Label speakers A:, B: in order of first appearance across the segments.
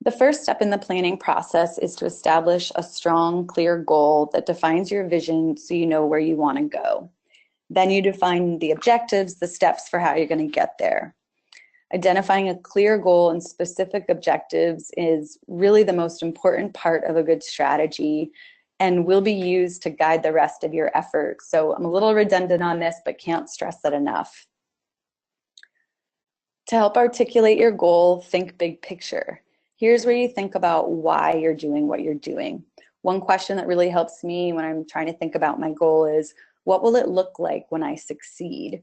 A: The first step in the planning process is to establish a strong, clear goal that defines your vision so you know where you want to go. Then you define the objectives, the steps for how you're going to get there. Identifying a clear goal and specific objectives is really the most important part of a good strategy and will be used to guide the rest of your effort. So I'm a little redundant on this, but can't stress that enough. To help articulate your goal, think big picture. Here's where you think about why you're doing what you're doing. One question that really helps me when I'm trying to think about my goal is, what will it look like when I succeed?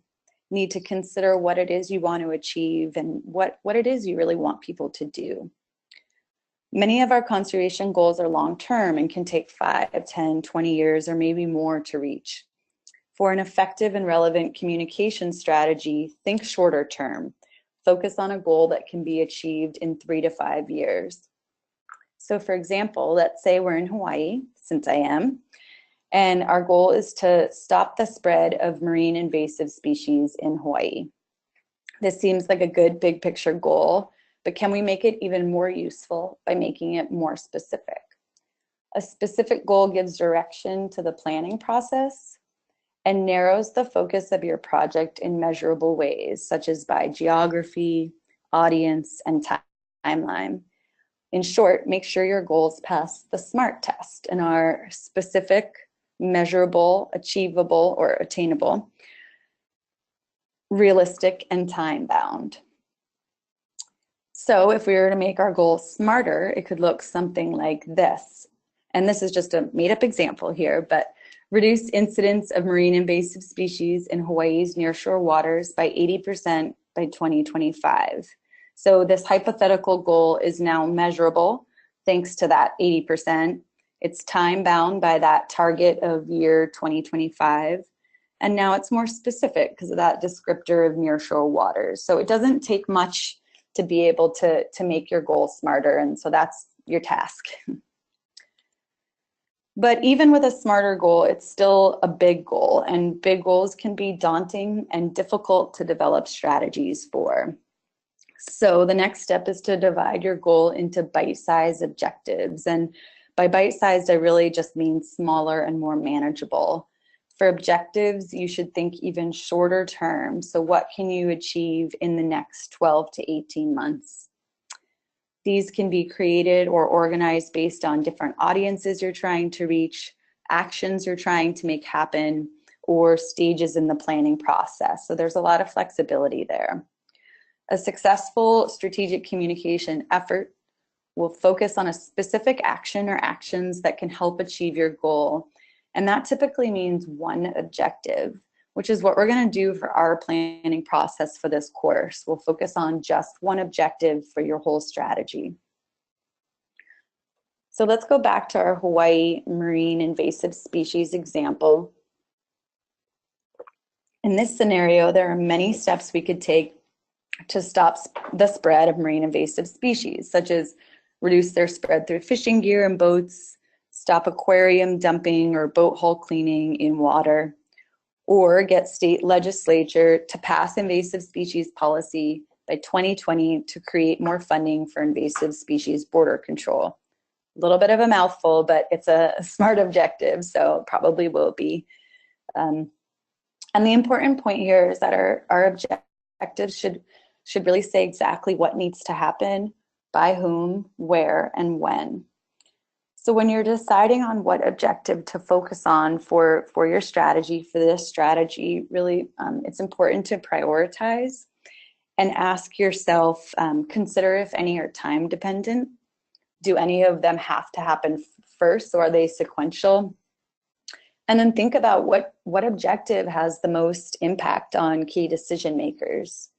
A: Need to consider what it is you want to achieve and what it is you really want people to do. Many of our conservation goals are long-term and can take 5, 10, 20 years or maybe more to reach. For an effective and relevant communication strategy, think shorter term. Focus on a goal that can be achieved in 3 to 5 years. So for example, let's say we're in Hawaii, since I am, and our goal is to stop the spread of marine invasive species in Hawaii. This seems like a good big picture goal, but can we make it even more useful by making it more specific? A specific goal gives direction to the planning process and narrows the focus of your project in measurable ways, such as by geography, audience, and timeline. In short, make sure your goals pass the SMART test and are specific, measurable, achievable, or attainable, realistic, and time-bound. So if we were to make our goals smarter, it could look something like this. And this is just a made-up example here, but reduce incidence of marine invasive species in Hawaii's nearshore waters by 80% by 2025. So this hypothetical goal is now measurable thanks to that 80%. It's time-bound by that target of year 2025. And now it's more specific because of that descriptor of nearshore waters. So it doesn't take much to be able to make your goal smarter. And so that's your task. But even with a smarter goal, it's still a big goal, and big goals can be daunting and difficult to develop strategies for. So the next step is to divide your goal into bite-sized objectives. And by bite-sized, I really just mean smaller and more manageable. For objectives, you should think even shorter term. So what can you achieve in the next 12 to 18 months? These can be created or organized based on different audiences you're trying to reach, actions you're trying to make happen, or stages in the planning process. So there's a lot of flexibility there. A successful strategic communication effort will focus on a specific action or actions that can help achieve your goal. And that typically means one objective, which is what we're going to do for our planning process for this course. We'll focus on just one objective for your whole strategy. So let's go back to our Hawaii marine invasive species example. In this scenario, there are many steps we could take to stop the spread of marine invasive species, such as reduce their spread through fishing gear and boats, stop aquarium dumping or boat hull cleaning in water, or get state legislature to pass invasive species policy by 2020 to create more funding for invasive species border control. A little bit of a mouthful, but it's a smart objective, so probably will be. And the important point here is that our objectives should really say exactly what needs to happen, by whom, where, and when. So when you're deciding on what objective to focus on for your strategy, for this strategy, really it's important to prioritize and ask yourself, consider if any are time dependent. Do any of them have to happen first, or are they sequential? And then think about what objective has the most impact on key decision makers.